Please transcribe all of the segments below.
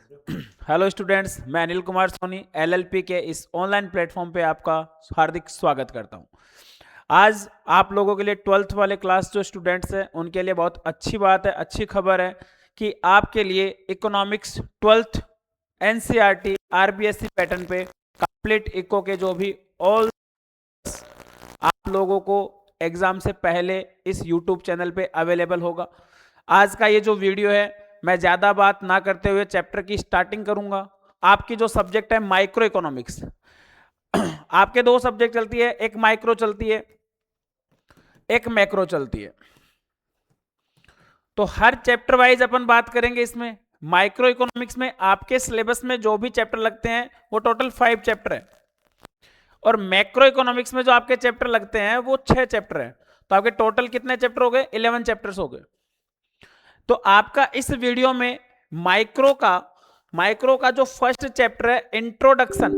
Hello students, मैं Anil Kumar Soni LLP के इस ऑनलाइन प्लेटफॉर्म पे आपका हार्दिक स्वागत करता हूं। आज आप लोगों के लिए 12th वाले क्लास जो स्टूडेंट्स हैं उनके लिए बहुत अच्छी बात है, अच्छी खबर है कि आपके लिए economics 12th NCERT RBSC pattern पे कंप्लीट इको के जो भी ऑल आप लोगों को एग्जाम से पहले इस यूट्यूब चैनल पे अवेलेबल होगा। आज का ये जो वीडियो है, मैं ज़्यादा बात ना करते हुए चैप्टर की स्टार्टिंग करूंगा। आपकी जो सब्जेक्ट है माइक्रो इकोनॉमिक्स, आपके दो सब्जेक्ट चलती है, एक माइक्रो चलती है, एक मैक्रो चलती है। तो हर चैप्टर वाइज अपन बात करेंगे। इसमें माइक्रो इकोनॉमिक्स में आपके सिलेबस में जो भी चैप्टर लगते हैं वो टोटल 5 चैप्टर है, और मैक्रो इकोनॉमिक्स में जो आपके चैप्टर लगते हैं वो 6 चैप्टर है। तो आपके टोटल कितने चैप्टर हो गए? 11 चैप्टर्स हो गए। तो आपका इस वीडियो में माइक्रो का जो फर्स्ट चैप्टर है इंट्रोडक्शन,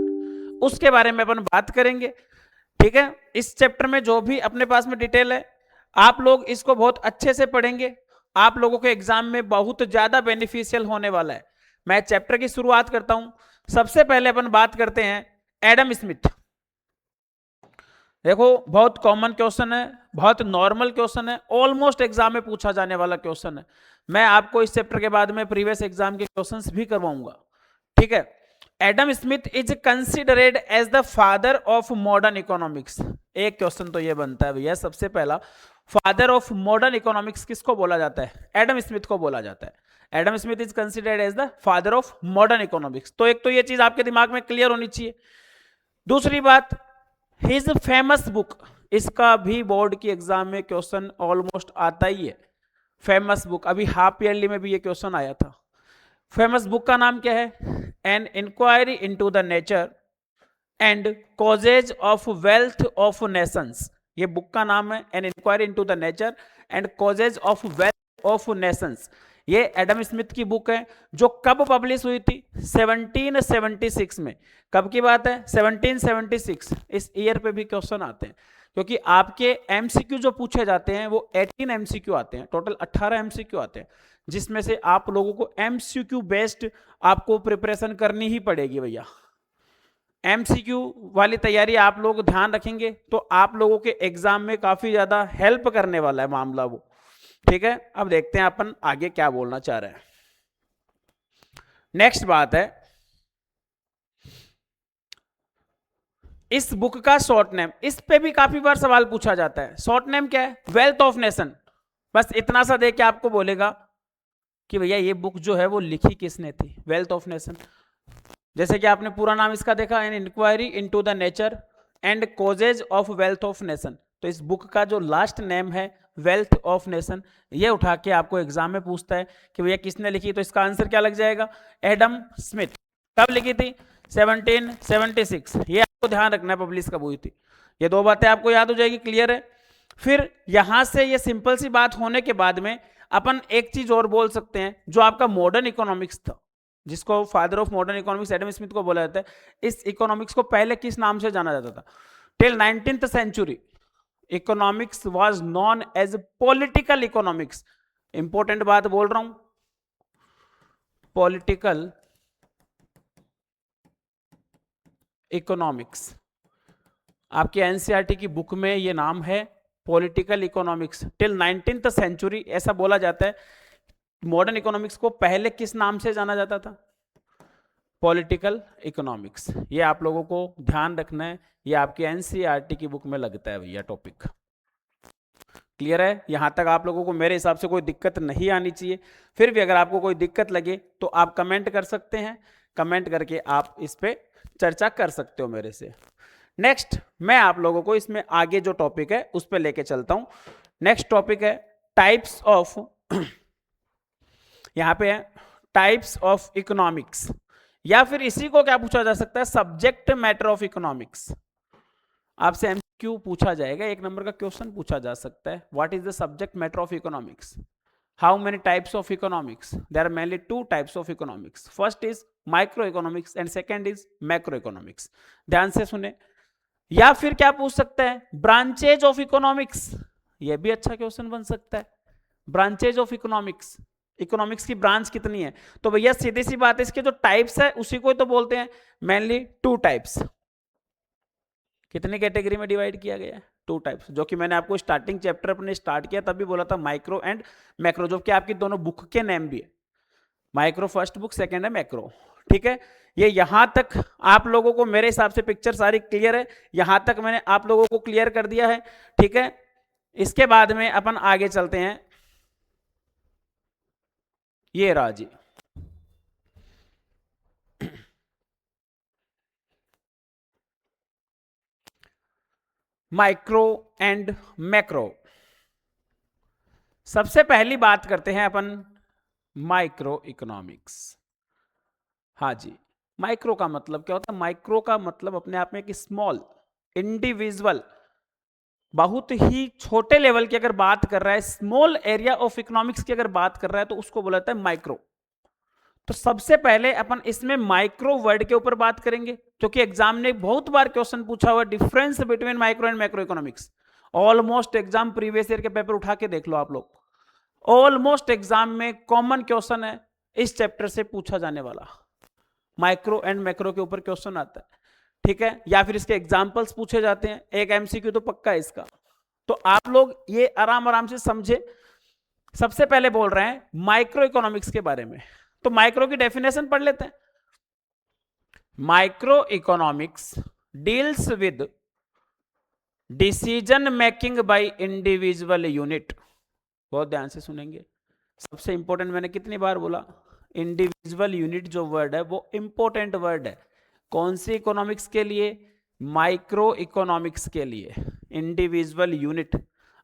उसके बारे में अपन बात करेंगे। ठीक है, इस चैप्टर में जो भी अपने पास में डिटेल है आप लोग इसको बहुत अच्छे से पढ़ेंगे। आप लोगों के एग्जाम में बहुत ज्यादा बेनिफिशियल होने वाला है। मैं चैप्टर की शुरुआत करता हूं। सबसे पहले अपन बात करते हैं एडम स्मिथ। देखो, बहुत कॉमन क्वेश्चन है, बहुत नॉर्मल क्वेश्चन है, ऑलमोस्ट एग्जाम में पूछा जाने वाला क्वेश्चन है। मैं आपको इस चैप्टर के बाद में प्रीवियस एग्जाम के क्वेश्चंस भी करवाऊंगा। ठीक है, Adam Smith is considered as the father of modern economics. एक क्वेश्चन तो ये बनता है भैया, सबसे पहला फादर ऑफ मॉडर्न इकोनॉमिक्स किसको बोला जाता है? एडम स्मिथ को बोला जाता है। Adam Smith is considered as the father of modern economics. तो एक तो ये चीज आपके दिमाग में क्लियर होनी चाहिए। दूसरी बात, हिज फेमस बुक, इसका भी बोर्ड की एग्जाम में क्वेश्चन ऑलमोस्ट आता ही है। फेमस बुक, अभी हाफ ईयरली में भी ये क्वेश्चन आया था। फेमस बुक का नाम क्या है? An inquiry into the nature and causes of wealth of nations. ये बुक का नाम है, an inquiry into the nature and causes of wealth of nations. ये एडम स्मिथ की बुक है जो कब पब्लिश हुई थी? 1776 में। कब की बात है? 1776। इस ईयर पे भी क्वेश्चन आते हैं, क्योंकि आपके एमसीक्यू जो पूछे जाते हैं वो 18 एमसीक्यू आते हैं, टोटल 18 एमसीक्यू आते हैं, जिसमें से आप लोगों को एमसीक्यू बेस्ड आपको प्रिपरेशन करनी ही पड़ेगी भैया। एमसीक्यू वाली तैयारी आप लोग ध्यान रखेंगे तो आप लोगों के एग्जाम में काफी ज्यादा हेल्प करने वाला है मामला वो। ठीक है, अब देखते हैं अपन आगे क्या बोलना चाह रहे हैं। नेक्स्ट बात है, इस बुक का शॉर्ट नेम, इस पे भी काफी बार सवाल पूछा जाता है। शॉर्ट नेम क्या है? Wealth of nation. बस इतना सा देख के आपको बोलेगा कि भैया ये बुक जो है वो लिखी किसने थी? Wealth of nation. जैसे कि आपने पूरा नाम इसका देखा, an inquiry into the nature and causes of wealth of nation. तो इस बुक का जो लास्ट नेम है वेल्थ ऑफ नेशन, ये उठा के आपको एग्जाम में पूछता है कि भैया किसने लिखी, तो इसका आंसर क्या लग जाएगा? Adam Smith. कब लिखी थी? 1776। ये आपको ध्यान रखना है, पब्लिश कब हुई थी। ये दो बातें आपको याद हो जाएगी, क्लियर है। फिर यहां से ये सिंपल सी बात होने के बाद में अपन एक चीज और बोल सकते हैं, जो आपका मॉडर्न इकोनॉमिक्स था, जिसको father of modern economics Adam Smith को बोला जाता है। इस इकोनॉमिक्स को पहले किस नाम से जाना जाता था? Till 19th century economics was known as political economics. Important बात बोल रहा हूं, पॉलिटिकल इकोनॉमिक्स। आपके एनसीईआरटी की बुक में ये नाम है political economics. Till 19th century ऐसा बोला जाता है। मॉडर्न इकोनॉमिक्स को पहले किस नाम से जाना जाता था? Political economics. ये आप लोगों को ध्यान रखना है, ये आपकी एनसीईआरटी की बुक में लगता है भैया टॉपिक। क्लियर है? यहां तक आप लोगों को मेरे हिसाब से कोई दिक्कत नहीं आनी चाहिए। फिर भी अगर आपको कोई दिक्कत लगे तो आप कमेंट कर सकते हैं, कमेंट करके आप इस पे चर्चा कर सकते हो मेरे से। नेक्स्ट मैं आप लोगों को इसमें आगे जो टॉपिक है उस पर लेके चलता हूं। नेक्स्ट टॉपिक है टाइप्स ऑफ यहां पे है टाइप्स ऑफ इकोनॉमिक्स, या फिर इसी को क्या पूछा जा सकता है? Subject matter of economics. आपसे एमसीक्यू पूछा जाएगा, एक नंबर का क्वेश्चन पूछा जा सकता है। What is the subject matter of economics? How many types of economics? There are mainly 2 types of economics. First is micro economics and second is macro economics. ध्यान से सुने। या फिर क्या पूछ सकता है? Branches of economics. यह भी अच्छा क्वेश्चन बन सकता है, ब्रांचेज ऑफ इकोनॉमिक्स। इकोनॉमिक्स की ब्रांच कितनी है? तो भैया सीधी सी बात है, इसके जो टाइप्स है उसी को तो बोलते हैं मेनली 2 टाइप्स। कितनी कैटेगरी में डिवाइड किया गया है? 2 टाइप्स, जो कि मैंने आपको स्टार्टिंग चैप्टर अपने स्टार्ट किया तब भी बोला था, माइक्रो एंड मैक्रो, जो कि आपकी दोनों बुक के नेम भी है। माइक्रो फर्स्ट बुक, सेकेंड है मैक्रो। ठीक है, ये यहां तक आप लोगों को मेरे हिसाब से पिक्चर सारी क्लियर है, यहां तक मैंने आप लोगों को क्लियर कर दिया है। ठीक है, इसके बाद में अपन आगे चलते हैं। ये रहा जी माइक्रो एंड मैक्रो। सबसे पहली बात करते हैं अपन माइक्रो इकोनॉमिक्स। हाँ जी, माइक्रो का मतलब क्या होता है? माइक्रो का मतलब अपने आप में एक स्मॉल, इंडिविजुअल, बहुत ही छोटे लेवल की अगर बात कर रहा है, स्मॉल एरिया ऑफ इकोनॉमिक्स की अगर बात कर रहा है, तो उसको बोला जाता है माइक्रो। तो सबसे पहले अपन इसमें माइक्रो वर्ड के ऊपर बात करेंगे, क्योंकि एग्जाम ने बहुत बार क्वेश्चन पूछा हुआ difference between micro and macro economics. Almost exam previous year के पेपर उठा के देख लो आप लोग, ऑलमोस्ट एग्जाम में कॉमन क्वेश्चन है इस चैप्टर से पूछा जाने वाला, माइक्रो एंड मैक्रो के ऊपर क्वेश्चन आता है। ठीक है, या फिर इसके एग्जाम्पल्स पूछे जाते हैं, एक एमसीक्यू तो पक्का है इसका। तो आप लोग ये आराम आराम से समझे। सबसे पहले बोल रहे हैं माइक्रो इकोनॉमिक्स के बारे में, तो माइक्रो की डेफिनेशन पढ़ लेते हैं। Micro economics deals with decision making by individual unit. बहुत ध्यान से सुनेंगे, सबसे इंपॉर्टेंट मैंने कितनी बार बोला, इंडिविजुअल यूनिट जो वर्ड है वो इंपॉर्टेंट वर्ड है। कौन सी इकोनॉमिक्स के लिए? माइक्रो इकोनॉमिक्स के लिए। इंडिविजुअल यूनिट,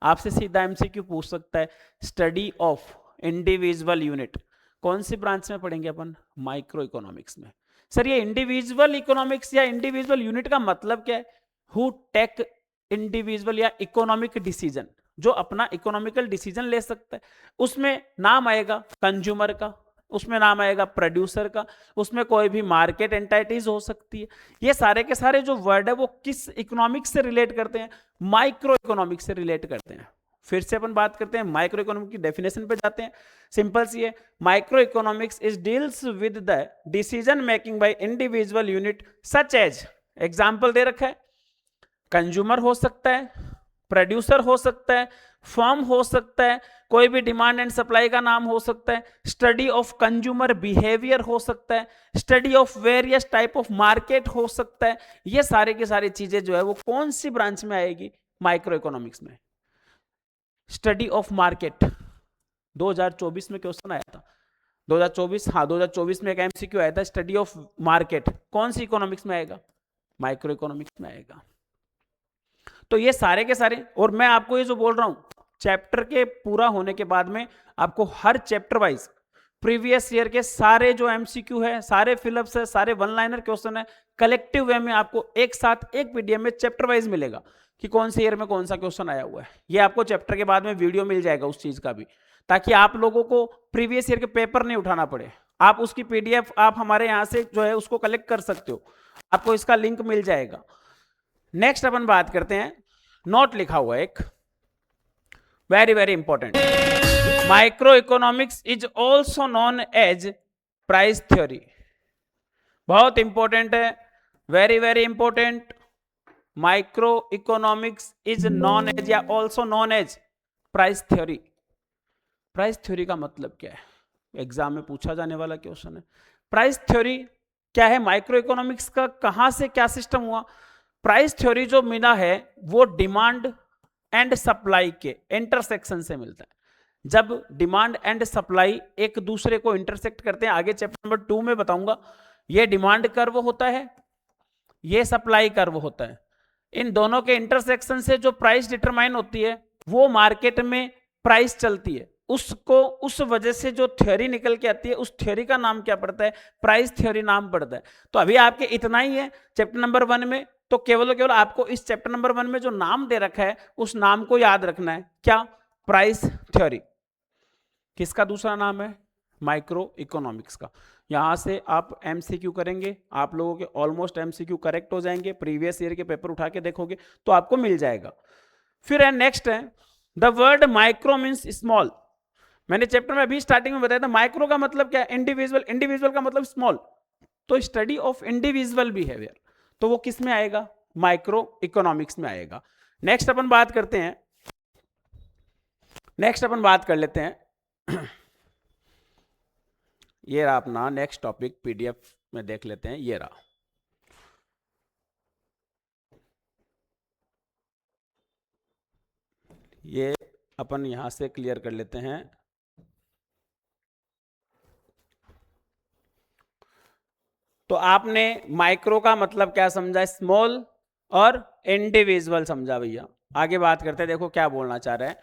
आपसे सीधा एमसीक्यू पूछ सकता है, स्टडी ऑफ इंडिविजुअल यूनिट कौन सी ब्रांच में पढ़ेंगे अपन? माइक्रो इकोनॉमिक्स में। सर ये इंडिविजुअल इकोनॉमिक्स या इंडिविजुअल यूनिट का मतलब क्या है? हु टेक इंडिविजुअल या इकोनॉमिक डिसीजन, जो अपना इकोनॉमिकल डिसीजन ले सकता है। उसमें नाम आएगा कंज्यूमर का, उसमें नाम आएगा प्रोड्यूसर का, उसमें कोई भी मार्केट एंटाइटीज हो सकती है। ये सारे के सारे जो वर्ड है वो किस इकोनॉमिक्स से रिलेट करते हैं? माइक्रो इकोनॉमिक्स से रिलेट करते हैं। फिर से अपन बात करते हैं माइक्रो इकोनॉमिक की डेफिनेशन पे जाते हैं। सिंपल सी है, micro economics is deals with the decision making by individual unit such as, example दे रखा है, कंज्यूमर हो सकता है, प्रोड्यूसर हो सकता है, फर्म हो सकता है, कोई भी डिमांड एंड सप्लाई का नाम हो सकता है, स्टडी ऑफ कंज्यूमर बिहेवियर हो सकता है, study of various type of market हो सकता है। ये सारे की सारी चीजें जो है वो कौन सी ब्रांच में आएगी? माइक्रो इकोनॉमिक्स में। स्टडी ऑफ मार्केट 2024 में क्वेश्चन आया था, 2024, हाँ 2024 में एक एमसीक्यू आया था, स्टडी ऑफ मार्केट कौन सी इकोनॉमिक्स में आएगा? माइक्रो इकोनॉमिक्स में आएगा। तो ये सारे के सारे, और मैं आपको ये जो बोल रहा हूं, चैप्टर के पूरा होने के बाद में आपको हर चैप्टर वाइज प्रीवियस ईयर के सारे जो एमसीक्यू है, सारे फिलअप्स है, सारे वन लाइनर क्वेश्चन है, कलेक्टिव वे में आपको एक साथ एक पीडीएफ में चैप्टर वाइज मिलेगा कि कौन से ईयर में कौन सा क्वेश्चन आया हुआ है। ये आपको चैप्टर के बाद में वीडियो मिल जाएगा उस चीज का भी, ताकि आप लोगों को प्रीवियस ईयर के पेपर नहीं उठाना पड़े। आप उसकी पीडीएफ आप हमारे यहाँ से जो है उसको कलेक्ट कर सकते हो, आपको इसका लिंक मिल जाएगा। नेक्स्ट अपन बात करते हैं, नोट लिखा हुआ है एक very very important, micro economics is also known as price theory. बहुत इंपॉर्टेंट है, very very important. Micro economics is known as या also known as price theory. प्राइस थ्योरी का मतलब क्या है? एग्जाम में पूछा जाने वाला क्वेश्चन है। प्राइस थ्योरी क्या है? माइक्रो इकोनॉमिक्स का कहां से क्या सिस्टम हुआ? प्राइस थ्योरी जो मिला है वो डिमांड एंड सप्लाई के इंटरसेक्शन से मिलता है। जब डिमांड एंड सप्लाई एक दूसरे को इंटरसेक्ट करते हैं, आगे चैप्टर नंबर 2 में बताऊंगा, ये डिमांड कर्व होता है, ये सप्लाई कर्व होता है। इन दोनों के इंटरसेक्शन से जो प्राइस डिटरमाइन होती है वो मार्केट में प्राइस चलती है, उसको उस वजह से जो थ्योरी निकल के आती है उस थ्योरी का नाम क्या पड़ता है? प्राइस थ्योरी नाम पड़ता है। तो अभी आपके इतना ही है चैप्टर नंबर 1 में, तो केवल आपको इस चैप्टर नंबर 1 में जो नाम दे रखा है उस नाम को याद रखना है। क्या? Price theory. किसका दूसरा नाम है? माइक्रो इकोनॉमिक्स का। यहां से आप एमसीक्यू करेंगे, आप लोगों के ऑलमोस्ट एमसीक्यू करेक्ट हो जाएंगे, प्रीवियस ईयर के पेपर उठा के देखोगे तो आपको मिल जाएगा। फिर है नेक्स्ट है, the word micro means small. मैंने चैप्टर में अभी स्टार्टिंग में बताया था, माइक्रो का मतलब क्या है, इंडिविजुअल, इंडिविजुअल का मतलब स्मॉल, तो स्टडी ऑफ इंडिविजुअल बिहेवियर, तो वो किस में आएगा, माइक्रो इकोनॉमिक्स में आएगा। नेक्स्ट अपन बात करते हैं, नेक्स्ट अपन बात कर लेते हैं ये रहा अपना नेक्स्ट टॉपिक, पीडीएफ में देख लेते हैं, ये रहा। ये अपन यहां से क्लियर कर लेते हैं। तो आपने माइक्रो का मतलब क्या समझा, स्मॉल और इंडिविजुअल समझा भैया। आगे बात करते हैं, देखो क्या बोलना चाह रहे हैं।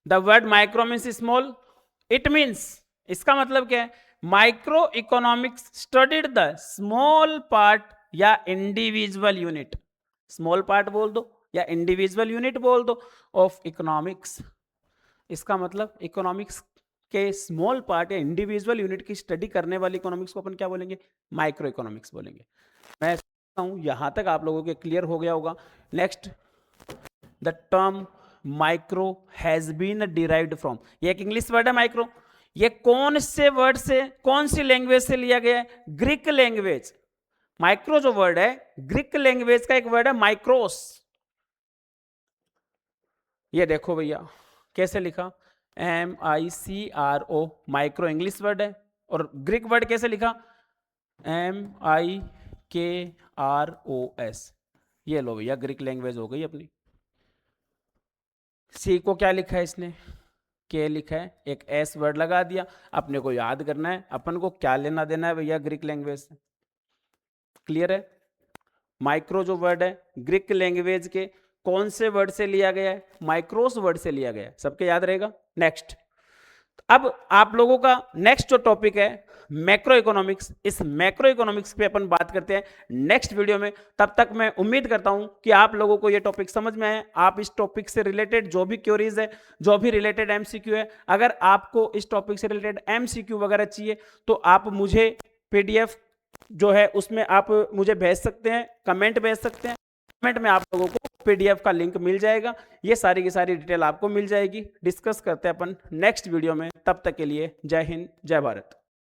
The word micro means small, it means, इसका मतलब क्या है, micro economics studied the small part या इंडिविजुअल यूनिट, स्मॉल पार्ट बोल दो या इंडिविजुअल यूनिट बोल दो ऑफ इकोनॉमिक्स। इसका मतलब इकोनॉमिक्स के स्मॉल पार्ट या इंडिविजुअल यूनिट की स्टडी करने वाली इकोनॉमिक्स को अपन क्या बोलेंगे, माइक्रो इकोनॉमिक्स बोलेंगे। मैं समझता हूं यहां तक आप लोगों के क्लियर हो गया होगा। Next, the term micro has been derived from, ये एक इंग्लिश वर्ड है माइक्रो, ये कौन से वर्ड से, कौन सी लैंग्वेज से लिया गया है, ग्रीक लैंग्वेज। माइक्रो जो वर्ड है ग्रीक लैंग्वेज का एक वर्ड है माइक्रोस। ये देखो भैया कैसे लिखा, MICRO, माइक्रो इंग्लिश वर्ड है, और ग्रीक वर्ड कैसे लिखा, MIKROS। ये लो भैया ग्रीक लैंग्वेज हो गई अपनी। सी को क्या लिखा है इसने, के लिखा है, एक एस वर्ड लगा दिया, अपने को याद करना है अपन को क्या लेना देना है भैया ग्रीक लैंग्वेज से। क्लियर है, माइक्रो जो वर्ड है ग्रीक लैंग्वेज के कौन से वर्ड से लिया गया है, माइक्रोस वर्ड से लिया गया है, सबके याद रहेगा। नेक्स्ट, अब आप लोगों का नेक्स्ट जो टॉपिक है मैक्रो इकोनॉमिक्स, इस मैक्रो इकोनॉमिक्स पे अपन बात करते हैं नेक्स्ट वीडियो में। तब तक मैं उम्मीद करता हूं कि आप लोगों को ये टॉपिक समझ में आए। आप इस टॉपिक से रिलेटेड जो भी क्वेरीज है, जो भी रिलेटेड एमसीक्यू है, अगर आपको इस टॉपिक से रिलेटेड एमसीक्यू वगैरह चाहिए तो आप मुझे पीडीएफ जो है उसमें आप मुझे भेज सकते हैं, कमेंट भेज सकते हैं, कमेंट में आप लोगों को पीडीएफ का लिंक मिल जाएगा, ये सारी की सारी डिटेल आपको मिल जाएगी। डिस्कस करते हैं अपन नेक्स्ट वीडियो में, तब तक के लिए जय हिंद जय भारत।